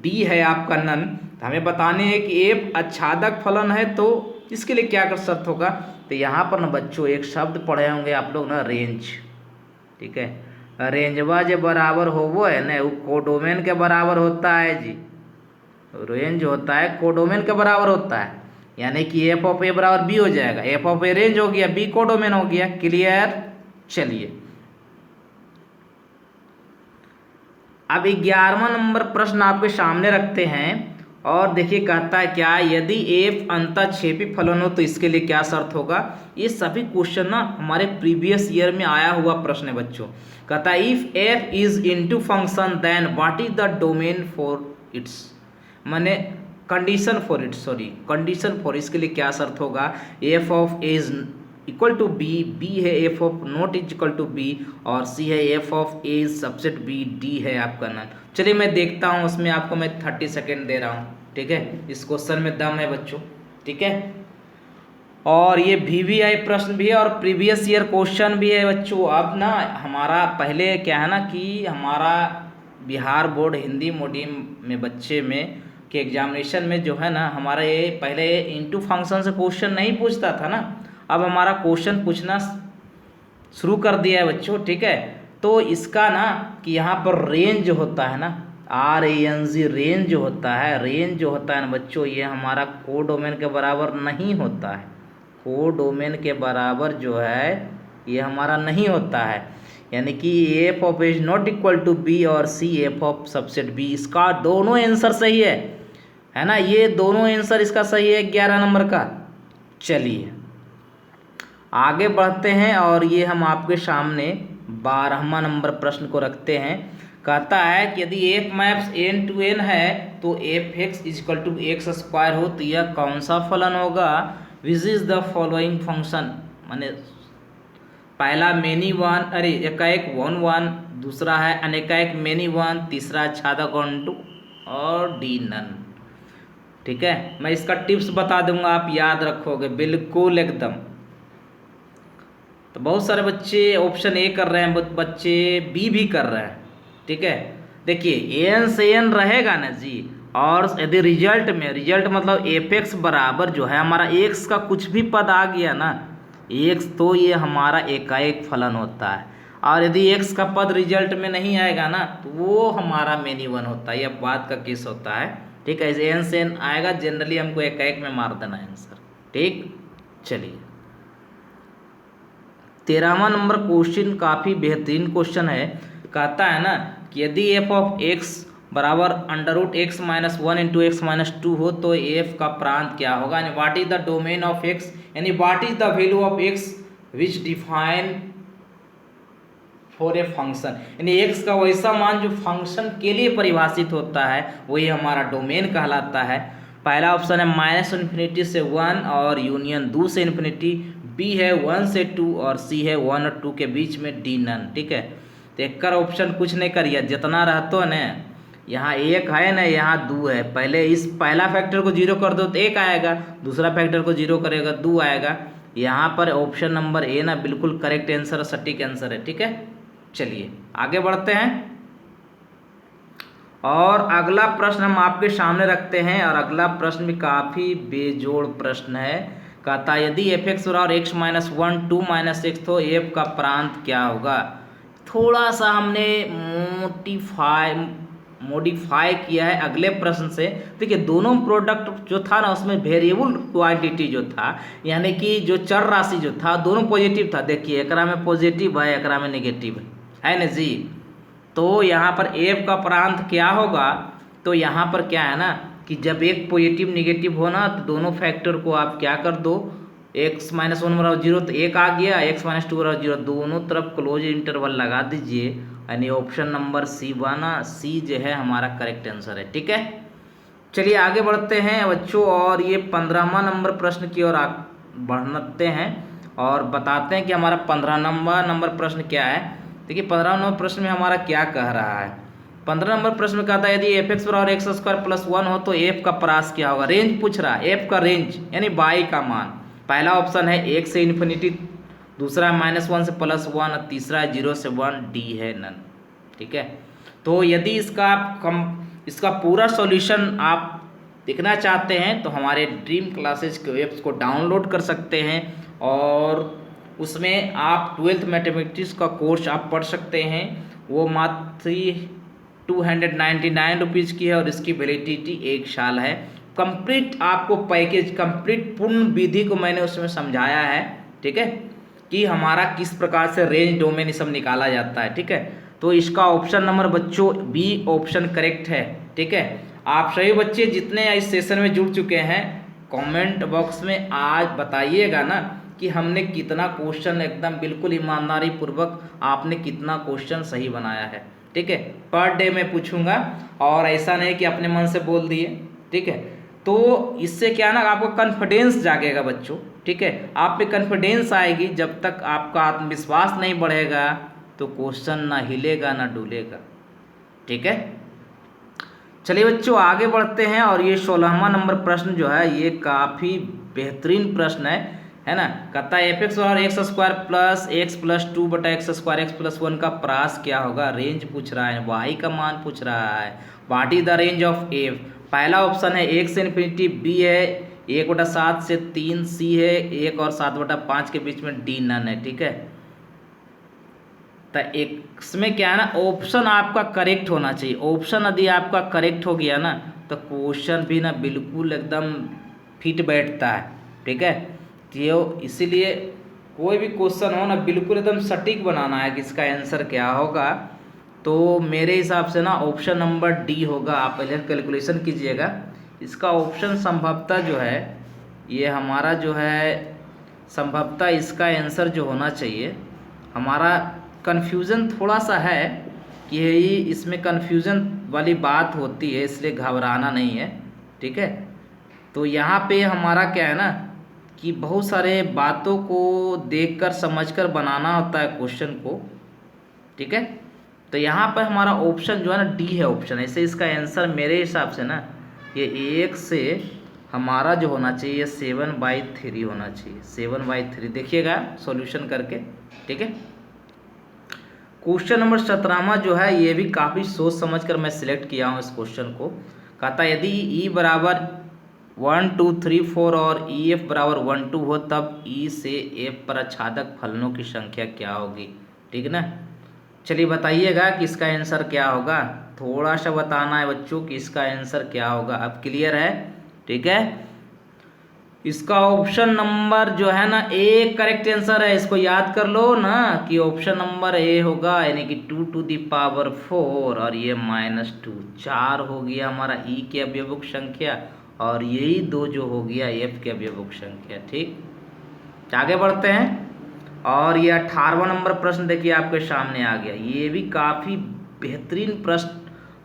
D है आपका नन। तो हमें बताने हैं कि एफ आच्छादक फलन है तो इसके लिए क्या कर शर्त होगा। तो यहाँ पर ना बच्चों एक शब्द पढ़े होंगे आप लोग ना, रेंज। ठीक है, रेंजवा जो बराबर हो वो है ना, वो कोडोमेन के बराबर होता है जी। रेंज होता है कोडोमेन के बराबर होता है, यानी कि एफ ऑफ ए बराबर बी हो जाएगा। एफ ऑफ ए रेंज हो गया, बी कोडोमेन हो गया। क्लियर। चलिए अब 11वां नंबर प्रश्न आपके सामने रखते हैं, और देखिए कहता है क्या, यदि एफ अंतःक्षेपी फलन हो तो इसके लिए क्या शर्त होगा। ये सभी क्वेश्चन ना हमारे प्रीवियस ईयर में आया हुआ प्रश्न है बच्चों। कहता है if F is into function then what is the domain for its, माने condition for its, sorry condition for, इसके लिए क्या शर्त होगा। F of A is equal to B, B है F of not is equal to B, और C है F of A subset B, D है आपका नन। चलिए मैं देखता हूँ, उसमें आपको मैं 30 सेकेंड दे रहा हूँ। ठीक है, इस क्वेश्चन में दम है बच्चों। ठीक है, और ये VVI प्रश्न भी है और प्रीवियस ईयर क्वेश्चन भी है बच्चों। अब ना हमारा पहले क्या है ना कि हमारा बिहार बोर्ड हिंदी मीडियम में बच्चे में के एग्जामिनेशन में जो है ना, हमारा ये पहले इनटू फंक्शन से क्वेश्चन नहीं पूछता था ना, अब हमारा क्वेश्चन पूछना शुरू कर दिया है बच्चों। ठीक है, तो इसका ना कि यहाँ पर रेंज जो होता है ना, RANG रेंज जो होता है, रेंज जो होता है ना बच्चों, ये हमारा कोडोमेन के बराबर नहीं होता है। कोडोमेन के बराबर जो है ये हमारा नहीं होता है, यानी कि F of is not equal to B और C F of subset B, इसका दोनों आंसर सही है ना, ये दोनों आंसर इसका सही है 11 नंबर का। चलिए आगे बढ़ते हैं, और ये हम आपके सामने 12वां नंबर प्रश्न को रखते हैं। कहता है कि यदि F maps n to n है तो F X equal to X square हो तो यह कौन सा फलन होगा। Which is the following function, माने पहला मेनी वन, अरे एकाएक वन वन, दूसरा है अनेकाएक मेनी वन, तीसरा आच्छादक ऑन टू, और डी नन। ठीक है, मैं इसका टिप्स बता दूंगा, आप याद रखोगे बिल्कुल एकदम। तो बहुत सारे बच्चे ऑप्शन ए कर रहे हैं, बच्चे बी भी कर रहे हैं। ठीक है, देखिए एन से एन रहेगा ना जी, और यदि रिजल्ट में, रिजल्ट मतलब एफ एक्स बराबर जो है हमारा एक्स का कुछ भी पद आ गया ना एक्स, तो ये हमारा एकाएक फलन होता है, और यदि एक्स का पद रिजल्ट में नहीं आएगा ना तो वो हमारा मेनी वन होता है, यह बात का केस होता है। ठीक है, एन से एन आएगा, जनरली हमको एकाएक में मार देना है आंसर। ठीक, चलिए 13वां नंबर क्वेश्चन काफ़ी बेहतरीन क्वेश्चन है। कहता है ना कि यदि एफ ऑफ एक्स बराबर under root X minus one into X minus two हो तो एफ का प्रांत क्या होगा, यानी what is the domain of X, यानी what is the value of X which define for a function, यानी एक्स का वैसा मान जो फंक्शन के लिए परिभाषित होता है वही हमारा डोमेन कहलाता है। पहला ऑप्शन है माइनस इन्फिनिटी से 1 और यूनियन 2 से इन्फिनिटी, बी है 1 से 2 और सी है 1 और 2 के बीच में डी नन। ठीक है, तो एक कर ऑप्शन कुछ नहीं करिए, जितना रहता है ना, यहाँ एक है ना यहाँ 2 है, पहले इस पहला फैक्टर को 0 कर दो तो 1 आएगा, दूसरा फैक्टर को 0 करेगा 2 आएगा। यहाँ पर ऑप्शन नंबर ए ना बिल्कुल करेक्ट आंसर, सटीक आंसर है। ठीक है, चलिए आगे बढ़ते हैं, और अगला प्रश्न हम आपके सामने रखते हैं, और अगला प्रश्न भी काफ़ी बेजोड़ प्रश्न है। कहता है यदि एफ एक्स और x minus one two minus x तो एफ का प्रांत क्या होगा। थोड़ा सा हमने मॉडिफाई किया है अगले प्रश्न से। देखिए दोनों प्रोडक्ट जो था ना उसमें वेरिएबल क्वांटिटी जो था, यानी कि जो चर राशि जो था दोनों पॉजिटिव था। देखिए एकरा में पॉजिटिव है, एकरा में नेगेटिव है ना जी। तो यहाँ पर एफ का प्रांत क्या होगा, तो यहाँ पर क्या है ना कि जब एक पॉजिटिव निगेटिव हो ना तो दोनों फैक्टर को आप क्या कर दो, x माइनस 1 बराबर 0 तो एक आ गया, x माइनस 2 बराबर 0, दोनों तरफ क्लोज इंटरवल लगा दीजिए, यानी ऑप्शन नंबर सी बना, सी जो है हमारा करेक्ट आंसर है। ठीक है, चलिए आगे बढ़ते हैं बच्चों, और ये 15वां नंबर प्रश्न की ओर बढ़ते हैं और बताते हैं कि हमारा 15वां नंबर प्रश्न क्या है। देखिए 15वां नंबर प्रश्न में हमारा क्या कह रहा है। 15 नंबर प्रश्न में कहता है यदि एफ एक्स बराबर एक्स स्क्वायर प्लस 1 हो तो एफ का प्रास क्या होगा। रेंज पूछ रहा है, एफ का रेंज यानी बाई का मान। पहला ऑप्शन है 1 से इन्फिनिटी, दूसरा है -1 से +1, तीसरा है 0 से 1, डी है नन। ठीक है, तो यदि इसका पूरा सॉल्यूशन आप देखना चाहते हैं तो हमारे ड्रीम क्लासेज के ऐप्स को डाउनलोड कर सकते हैं और उसमें आप 12th मैथमेटिक्स का कोर्स आप पढ़ सकते हैं। वो मात्र 299 रुपीज़ की है और इसकी वैलिडिटी 1 साल है। कंप्लीट आपको पैकेज, कंप्लीट पूर्ण विधि को मैंने उसमें समझाया है। ठीक है, कि हमारा किस प्रकार से रेंज डोमेन सब निकाला जाता है। ठीक है, तो इसका ऑप्शन नंबर बच्चों बी ऑप्शन करेक्ट है। ठीक है, आप सभी बच्चे जितने इस सेशन में जुड़ चुके हैं कमेंट बॉक्स में आज बताइएगा ना कि हमने कितना क्वेश्चन एकदम बिल्कुल ईमानदारी पूर्वक आपने कितना क्वेश्चन सही बनाया है। ठीक है, पर डे मैं पूछूंगा और ऐसा नहीं कि अपने मन से बोल दिए। ठीक है, तो इससे क्या ना आपको कॉन्फिडेंस जागेगा बच्चों। ठीक है, आप पे कॉन्फिडेंस आएगी। जब तक आपका आत्मविश्वास नहीं बढ़ेगा तो क्वेश्चन ना हिलेगा ना डुलेगा। ठीक है, चलिए बच्चों आगे बढ़ते हैं और ये 16वां नंबर प्रश्न जो है ये काफ़ी बेहतरीन प्रश्न है ना। कहता है एफ एक्स और x square plus x plus 2 बटा एक्स स्क्वायर एक्स प्लस 1 का प्रास क्या होगा। रेंज पूछ रहा है, वाई का मान पूछ रहा है। What is the range of F. पहला ऑप्शन है 1 से इन्फिनिटी, बी है 1/7 से 3, सी है 1 और 7/5 के बीच में, डी नन है। ठीक है, तो इसमें क्या है ना ऑप्शन आपका करेक्ट होना चाहिए। ऑप्शन यदि आपका करेक्ट हो गया ना तो क्वेश्चन भी ना बिल्कुल एकदम फिट बैठता है। ठीक है, तो इसीलिए कोई भी क्वेश्चन हो ना बिल्कुल एकदम सटीक बनाना है कि इसका आंसर क्या होगा। तो मेरे हिसाब से ना ऑप्शन नंबर डी होगा। आप पहले कैलकुलेशन कीजिएगा। इसका ऑप्शन संभवतः जो है ये हमारा जो है संभवतः इसका आंसर जो होना चाहिए, हमारा कन्फ्यूज़न थोड़ा सा है कि इसमें कन्फ्यूज़न वाली बात होती है, इसलिए घबराना नहीं है। ठीक है, तो यहाँ पे हमारा क्या है ना कि बहुत सारे बातों को देखकर समझकर बनाना होता है क्वेश्चन को। ठीक है, तो यहाँ पर हमारा ऑप्शन जो है ना डी है ऑप्शन। ऐसे इसका आंसर मेरे हिसाब से ना ये 1 से हमारा जो होना चाहिए 7/3 होना चाहिए। 7/3 देखिएगा सॉल्यूशन करके। ठीक है, क्वेश्चन नंबर 17वां जो है ये भी काफ़ी सोच समझकर मैं सिलेक्ट किया हूँ इस क्वेश्चन को। कहता है यदि ई बराबर 1 2 3 4 और ई एफ बराबर 1 2 हो तब ई से एफ पर आच्छादक फलनों की संख्या क्या होगी। ठीक ना, चलिए बताइएगा कि इसका आंसर क्या होगा। थोड़ा सा बताना है बच्चों कि इसका आंसर क्या होगा। अब क्लियर है। ठीक है, इसका ऑप्शन नंबर जो है ना ए करेक्ट आंसर है। इसको याद कर लो ना कि ऑप्शन नंबर ए होगा, यानी कि 2⁴ और ये -2, 4 हो गया हमारा ई के अवयवक संख्या और यही 2 जो हो गया एफ के अवयवक संख्या। ठीक, आगे बढ़ते हैं और ये 18वां नंबर प्रश्न देखिए आपके सामने आ गया। ये भी काफ़ी बेहतरीन प्रश्न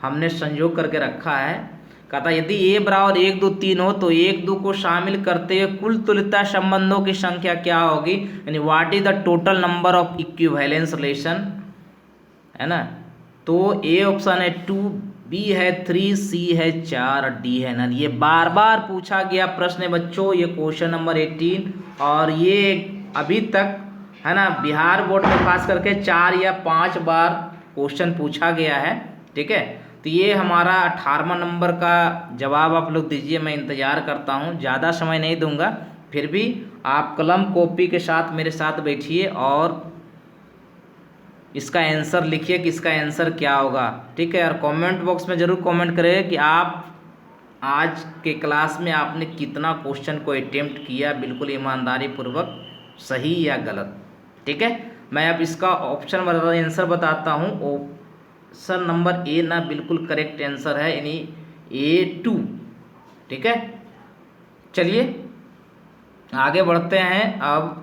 हमने संयोग करके रखा है। कहता यदि ए बराबर 1 2 3 हो तो 1 2 को शामिल करते हुए कुल तुल्यता संबंधों की संख्या क्या होगी, यानी what is the total number of equivalence relation, है ना। तो ए ऑप्शन है 2, बी है 3, सी है 4, डी है नन। ये बार बार पूछा गया प्रश्न है बच्चों, ये क्वेश्चन नंबर 18 और ये अभी तक है ना बिहार बोर्ड में खास करके 4 या 5 बार क्वेश्चन पूछा गया है। ठीक है, तो ये हमारा 18वां नंबर का जवाब आप लोग दीजिए, मैं इंतज़ार करता हूँ। ज़्यादा समय नहीं दूंगा, फिर भी आप कलम कॉपी के साथ मेरे साथ बैठिए और इसका आंसर लिखिए कि इसका आंसर क्या होगा। ठीक है, और कमेंट बॉक्स में ज़रूर कमेंट करें कि आप आज के क्लास में आपने कितना क्वेश्चन को अटेम्प्ट किया, बिल्कुल ईमानदारी पूर्वक, सही या गलत। ठीक है, मैं अब इसका ऑप्शन आंसर बताता हूँ। ऑप्शन नंबर ए ना बिल्कुल करेक्ट आंसर है, यानी A2। ठीक है, चलिए आगे बढ़ते हैं। अब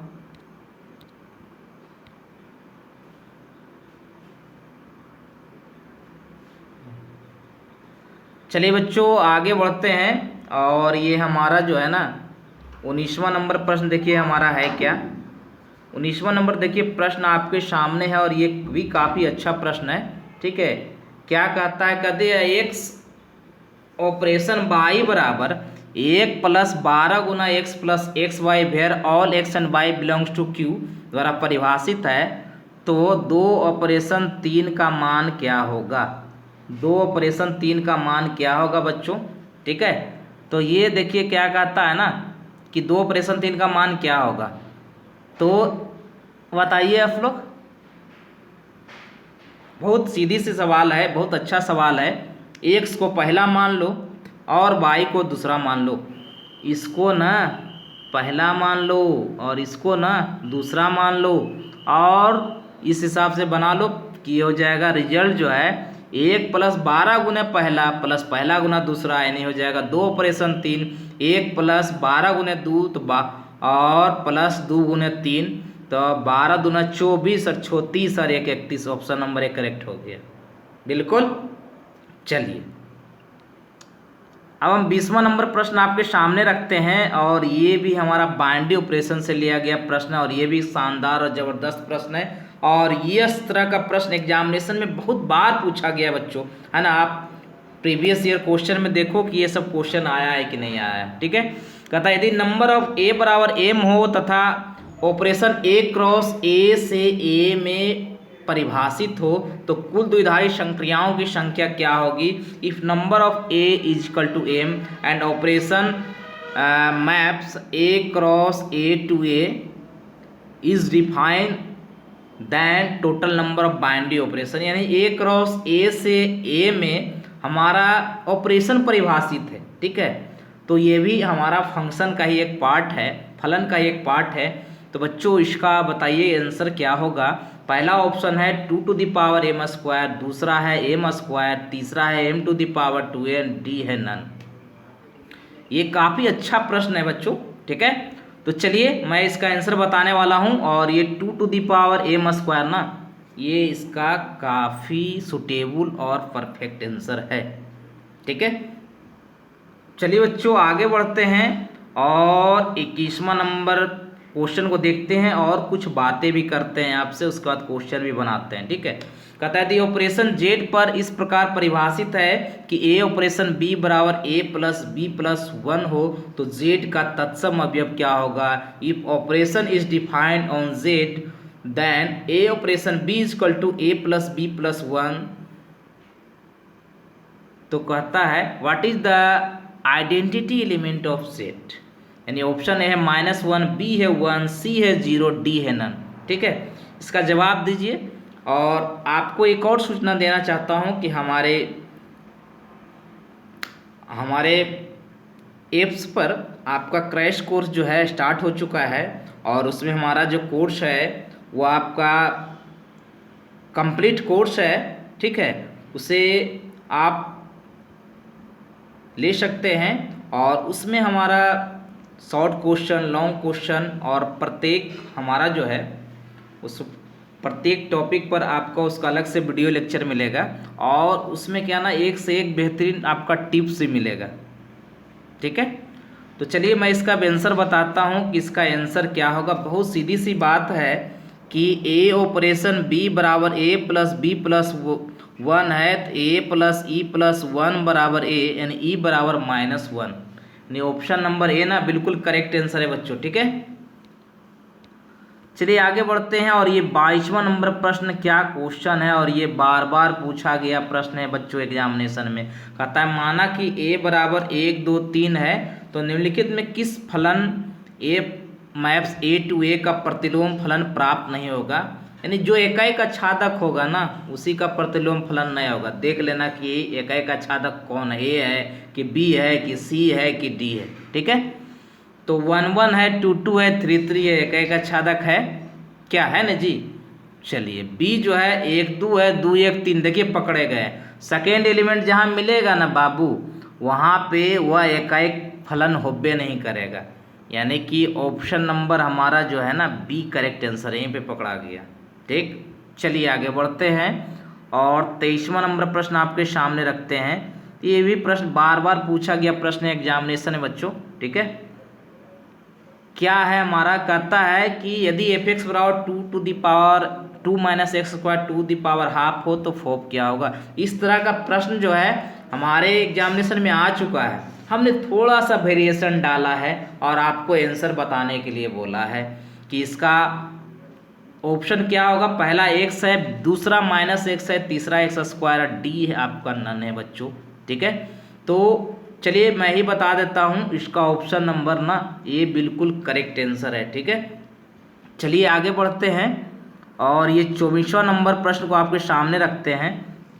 चलिए बच्चों आगे बढ़ते हैं, और ये हमारा जो है ना 19वां नंबर प्रश्न देखिए हमारा है क्या। 19वां नंबर देखिए प्रश्न आपके सामने है, और ये भी काफ़ी अच्छा प्रश्न है। ठीक है, क्या कहता है, कहते हैं एक्स ऑपरेशन वाई बराबर 1 + 12 गुना X plus X Y where all X and Y belongs to Q द्वारा परिभाषित है, तो 2 ऑपरेशन 3 का मान क्या होगा। 2 ऑपरेशन 3 का मान क्या होगा बच्चों। ठीक है, तो ये देखिए क्या कहता है ना कि 2 ऑपरेशन 3 का मान क्या होगा, तो बताइए आप लोग। बहुत सीधी सी सवाल है, बहुत अच्छा सवाल है। एक्स को पहला मान लो और वाई को दूसरा मान लो। इसको ना पहला मान लो और इसको ना दूसरा मान लो, और इस हिसाब से बना लो कि हो जाएगा रिजल्ट जो है 1 + 12 गुना पहला प्लस पहला गुना दूसरा, यानी हो जाएगा 2 ऑपरेशन 3। 1 + 12 गुना 2 तो और प्लस 2 गुना 3 तो 12 दूना 24 और 34 और 1 31। ऑप्शन नंबर 1 करेक्ट हो गया बिल्कुल। चलिए अब हम 20वां नंबर प्रश्न आपके सामने रखते हैं, और ये भी हमारा बाइनरी ऑपरेशन से लिया गया प्रश्न है, और ये भी शानदार और ज़बरदस्त प्रश्न है। और ये इस तरह का प्रश्न एग्जामिनेशन में बहुत बार पूछा गया बच्चों, है ना। आप प्रीवियस ईयर क्वेश्चन में देखो कि ये सब क्वेश्चन आया है कि नहीं आया है। ठीक है, कहता है यदि नंबर ऑफ ए बराबर m हो तथा ऑपरेशन A क्रॉस A से A में परिभाषित हो, तो कुल द्विधारी संक्रियाओं की संख्या क्या होगी। If number of A equal to m and operation maps A cross A to A is define then total number of binary operation, यानी A क्रॉस A से A में हमारा ऑपरेशन परिभाषित है। ठीक है, तो ये भी हमारा फंक्शन का ही एक पार्ट है, फलन का ही एक पार्ट है। तो बच्चों इसका बताइए आंसर क्या होगा। पहला ऑप्शन है 2 to the power m², दूसरा है m², तीसरा है m to the power 2a, D है नन। ये काफ़ी अच्छा प्रश्न है बच्चों। ठीक है, तो चलिए मैं इसका आंसर बताने वाला हूँ, और ये 2 to the power m² ना ये इसका काफ़ी सुटेबल और परफेक्ट आंसर है। ठीक है, चलिए बच्चों आगे बढ़ते हैं, और 21वां नंबर क्वेश्चन को देखते हैं, और कुछ बातें भी करते हैं आपसे, उसके बाद क्वेश्चन भी बनाते हैं। ठीक है, कहता है दी ऑपरेशन जेड पर इस प्रकार परिभाषित है कि ए ऑपरेशन बी बराबर a + b+1 हो, तो जेड का तत्सम अवयव क्या होगा। If operation is defined on Z then A operation B is equal to a + b+1। तो कहता है what is the identity element of set, यानी ऑप्शन ए है -1, बी है 1, सी है 0, डी है नन। ठीक है, इसका जवाब दीजिए। और आपको एक और सूचना देना चाहता हूं कि हमारे एप्स पर आपका क्रैश कोर्स जो है स्टार्ट हो चुका है, और उसमें हमारा जो कोर्स है वो आपका कंप्लीट कोर्स है। ठीक है, उसे आप ले सकते हैं, और उसमें हमारा शॉर्ट क्वेश्चन, लॉन्ग क्वेश्चन, और प्रत्येक हमारा जो है उस प्रत्येक टॉपिक पर आपको उसका अलग से वीडियो लेक्चर मिलेगा, और उसमें क्या ना एक से एक बेहतरीन आपका टिप्स भी मिलेगा। ठीक है, तो चलिए मैं इसका आंसर बताता हूँ कि इसका आंसर क्या होगा। बहुत सीधी सी बात है कि ए ऑपरेशन बी बराबर a + b+1 है, तो a + e+1 बराबर a, यानी e बराबर -1, यानी ऑप्शन नंबर ए ना बिल्कुल करेक्ट आंसर है बच्चों। ठीक है, चलिए आगे बढ़ते हैं, और ये 22वां नंबर प्रश्न क्या क्वेश्चन है, और ये बार बार पूछा गया प्रश्न है बच्चों एग्जामिनेशन में। कहता है माना कि a बराबर 1 2 3 है, तो निम्नलिखित में किस फलन a maps A to A का प्रतिलोम फलन प्राप्त नहीं होगा, यानी जो एकाएक आच्छादक होगा ना उसी का प्रतिलोम फलन नहीं होगा। देख लेना कि एकाएक आच्छादक कौन है, A है कि B है कि C है कि D है। ठीक है, तो 1 1 है, 2 2 है, 3 3 है, एकाएक आच्छादक है क्या, है ना जी। चलिए बी जो है 1 2 है, 2 1 3 देखिए पकड़े गए। सेकेंड एलिमेंट जहाँ मिलेगा ना बाबू, वहाँ पे वह एकाएक फलन होबे नहीं करेगा, यानी कि ऑप्शन नंबर हमारा जो है ना बी करेक्ट आंसर यहीं पे पकड़ा गया। ठीक, चलिए आगे बढ़ते हैं और 23वां नंबर प्रश्न आपके सामने रखते हैं। ये भी प्रश्न बार बार पूछा गया प्रश्न एग्जामिनेशन है बच्चों। ठीक है, क्या है हमारा, कहता है कि यदि एफ एक्स बराबर 2 to the power 2 minus X square to the power half हो तो फोप क्या होगा। इस तरह का प्रश्न जो है हमारे एग्जामिनेशन में आ चुका है। हमने थोड़ा सा वेरिएशन डाला है और आपको आंसर बताने के लिए बोला है कि इसका ऑप्शन क्या होगा। पहला एक्स है, दूसरा माइनस एक्स है, तीसरा एक्स स्क्वायर, डी है आपका नन है बच्चों। ठीक है, तो चलिए मैं ही बता देता हूँ, इसका ऑप्शन नंबर ना ये बिल्कुल करेक्ट आंसर है। ठीक है, चलिए आगे बढ़ते हैं और ये 24वां नंबर प्रश्न को आपके सामने रखते हैं।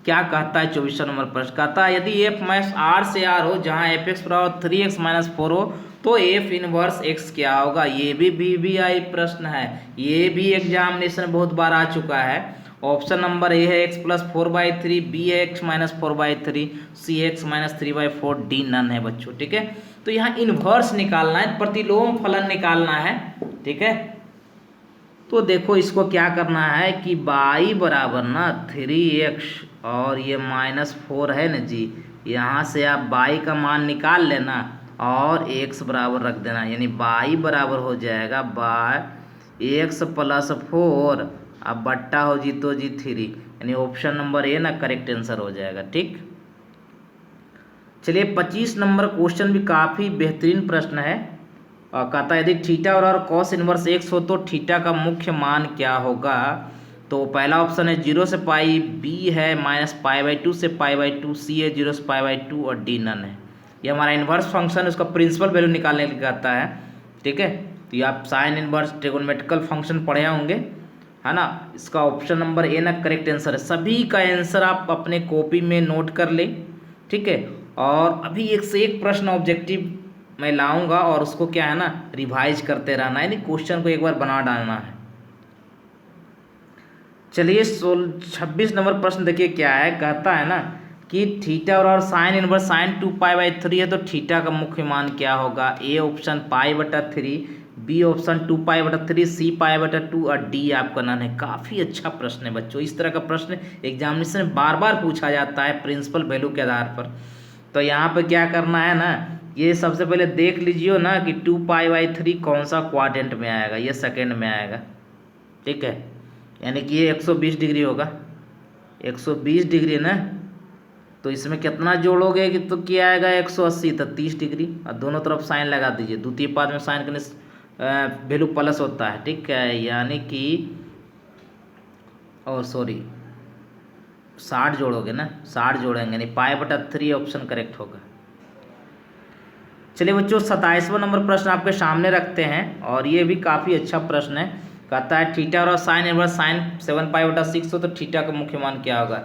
क्या कहता है 24वां नंबर प्रश्न, कहता है यदि एफ मैक्स आर से आर हो जहाँ एफ एक्स बराबर 3x माइनस 4 हो तो एफ इनवर्स एक्स क्या होगा। ये भी BBI प्रश्न है, ये भी एग्जामिनेशन बहुत बार आ चुका है। ऑप्शन नंबर ए है एक्स प्लस 4/3, बी है एक्स माइनस 4/3, सी एक्स माइनस 3/4, डी नन है बच्चों। ठीक है, तो यहाँ इनवर्स निकालना है, प्रतिलोम फलन निकालना है। ठीक है, तो देखो इसको क्या करना है कि बाई बराबर ना 3x और ये -4 है ना जी, यहाँ से आप बाई का मान निकाल लेना और x बराबर रख देना, यानी बाई बराबर हो जाएगा बाय x प्लस 4 अब बट्टा हो जी तो जी 3, यानी ऑप्शन नंबर ए ना करेक्ट आंसर हो जाएगा। ठीक, चलिए 25 नंबर क्वेश्चन भी काफ़ी बेहतरीन प्रश्न है और कहता है यदि थीटा और कॉस इनवर्स एक्स हो तो थीटा का मुख्य मान क्या होगा। तो पहला ऑप्शन है 0 से पाई, बी है -π/2 से π/2, सी है 0 से π/2 और डी नन है। ये हमारा इन्वर्स फंक्शन है, उसका प्रिंसिपल वैल्यू निकालने के लिए कहता है। ठीक है, तो ये आप साइन इन्वर्स ट्रिगोनोमेट्रिकल फंक्शन पढ़े होंगे, है ना। इसका ऑप्शन नंबर ए ना करेक्ट आंसर है। सभी का आंसर आप अपने कॉपी में नोट कर लें। ठीक है, और अभी एक से एक प्रश्न ऑब्जेक्टिव मैं लाऊंगा और उसको क्या है ना रिवाइज करते रहना है, यानी क्वेश्चन को एक बार बना डालना है। चलिए 26 नंबर प्रश्न देखिए क्या है, कहता है ना कि थीटा और साइन इनवर्स साइन 2π/3 है तो थीटा का मुख्य मान क्या होगा। ए ऑप्शन π/3, बी ऑप्शन 2π/3, सी π/2 और डी आपका नन है। काफ़ी अच्छा प्रश्न है बच्चों, इस तरह का प्रश्न एग्जामिनेशन में बार बार पूछा जाता है प्रिंसिपल वैल्यू के आधार पर। तो यहाँ पे क्या करना है ना, ये सबसे पहले देख लीजिए ना कि 2π/3 कौन सा क्वाड्रेंट में आएगा, ये सेकेंड में आएगा। ठीक है, यानी कि ये 120 डिग्री होगा, 120 डिग्री ना, तो इसमें कितना जोड़ोगे कि तो क्या आएगा 180, तो 30 डिग्री और दोनों तरफ साइन लगा दीजिए। द्वितीय पाद में साइन करने वैल्यू प्लस होता है। ठीक है, यानी कि और सॉरी 60 जोड़ोगे ना, 60 जोड़ेंगे, यानी π/3 ऑप्शन करेक्ट होगा। चलिए बच्चों 27वां नंबर प्रश्न आपके सामने रखते हैं और ये भी काफ़ी अच्छा प्रश्न है। कहता है थीटा और साइन इनवर्स साइन 7π/6 हो तो थीटा का मुख्य मान क्या होगा।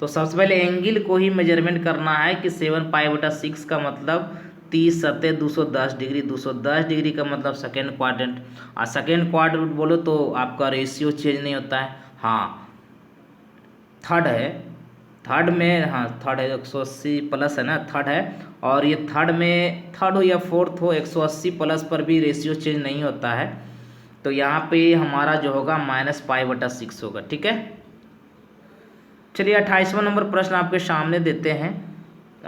तो सबसे पहले एंगल को ही मेजरमेंट करना है कि 7π/6 का मतलब 30 सतह 210 डिग्री, 210 डिग्री का मतलब सेकेंड क्वाड्रेंट, और सेकेंड क्वाड्रेंट बोलो तो आपका रेशियो चेंज नहीं होता है। हाँ थर्ड है, थर्ड में हाँ थर्ड है 180 प्लस है ना, थर्ड है, और ये थर्ड में थर्ड हो या फोर्थ हो 180 प्लस पर भी रेशियो चेंज नहीं होता है। तो यहाँ पे हमारा जो होगा -π/6 होगा। ठीक है, चलिए 28वां नंबर प्रश्न आपके सामने देते हैं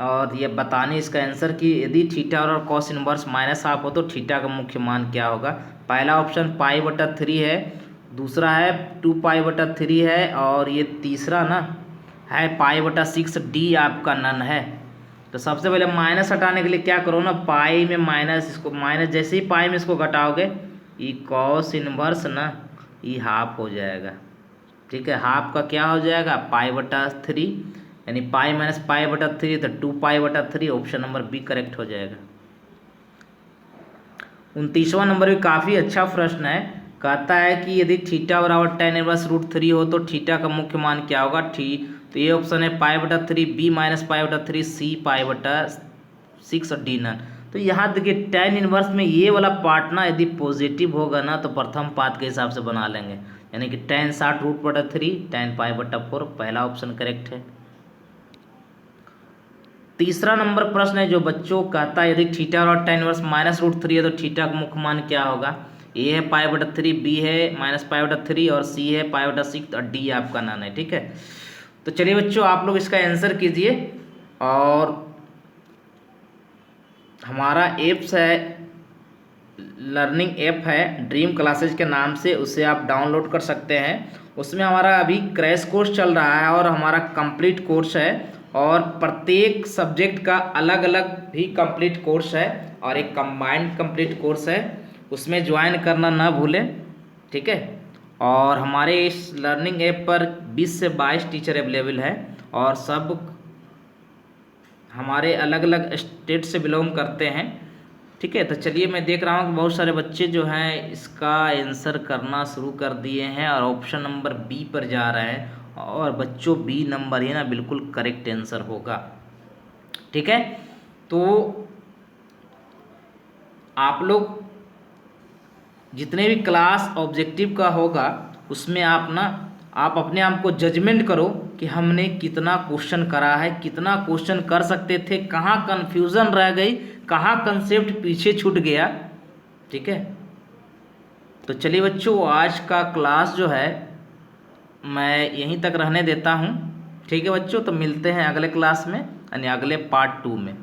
और ये बताने इसका आंसर कि यदि थीटा और कॉस इनवर्स -1/2 हो तो थीटा का मुख्य मान क्या होगा। पहला ऑप्शन π/3 है, दूसरा है 2π/3 है और ये तीसरा ना है π/6, डी आपका नन है। तो सबसे पहले माइनस हटाने के लिए क्या करो ना, पाई में माइनस, इसको माइनस जैसे ही पाई में इसको घटाओगे ये कॉस इनवर्स ना ये हाफ हो जाएगा। ठीक है, हाफ का क्या हो जाएगा π/3, यानी पाई माइनस π/3 तो 2π/3, ऑप्शन नंबर बी करेक्ट हो जाएगा। 29वां नंबर भी काफ़ी अच्छा प्रश्न है। कहता है कि यदि थीटा बराबर tan इनवर्स √3 हो तो थीटा का मुख्य मान क्या होगा। तो ये ऑप्शन है π/3, बी -π/3, सी π/6 और डी नन। तो यहाँ देखिए tan इनवर्स में ये वाला पार्ट ना यदि पॉजिटिव होगा ना तो प्रथम पाद के हिसाब से बना लेंगे, यानी कि tan 60√3 tan π/4 पहला ऑप्शन करेक्ट है। तीसरा नंबर प्रश्न है जो बच्चों कहता है यदि थीटा और tan इनवर्स -√3 है तो थीटा का मुख्य मान क्या होगा। ए है π/3, बी है -π/3 और सी है π/6 और डी आपका नन है। ठीक है, तो चलिए बच्चों आप लोग इसका आंसर कीजिए। और हमारा ऐप्स है, लर्निंग ऐप है ड्रीम क्लासेज के नाम से, उसे आप डाउनलोड कर सकते हैं। उसमें हमारा अभी क्रैश कोर्स चल रहा है और हमारा कंप्लीट कोर्स है, और प्रत्येक सब्जेक्ट का अलग अलग भी कंप्लीट कोर्स है और एक कंबाइंड कंप्लीट कोर्स है, उसमें ज्वाइन करना ना भूलें। ठीक है, और हमारे इस लर्निंग ऐप पर 20 से 22 टीचर अवेलेबल है और सब हमारे अलग अलग स्टेट से बिलोंग करते हैं। ठीक है, तो चलिए मैं देख रहा हूँ कि बहुत सारे बच्चे जो हैं इसका आंसर करना शुरू कर दिए हैं और ऑप्शन नंबर बी पर जा रहे हैं, और बच्चों बी नंबर ही ना बिल्कुल करेक्ट आंसर होगा। ठीक है, तो आप लोग जितने भी क्लास ऑब्जेक्टिव का होगा उसमें आप अपने आप को जजमेंट करो कि हमने कितना क्वेश्चन करा है, कितना क्वेश्चन कर सकते थे, कहाँ कन्फ्यूज़न रह गई, कहाँ कंसेप्ट पीछे छूट गया। ठीक है, तो चलिए बच्चों आज का क्लास जो है मैं यहीं तक रहने देता हूँ। ठीक है बच्चों, तो मिलते हैं अगले क्लास में यानी अगले पार्ट 2 में।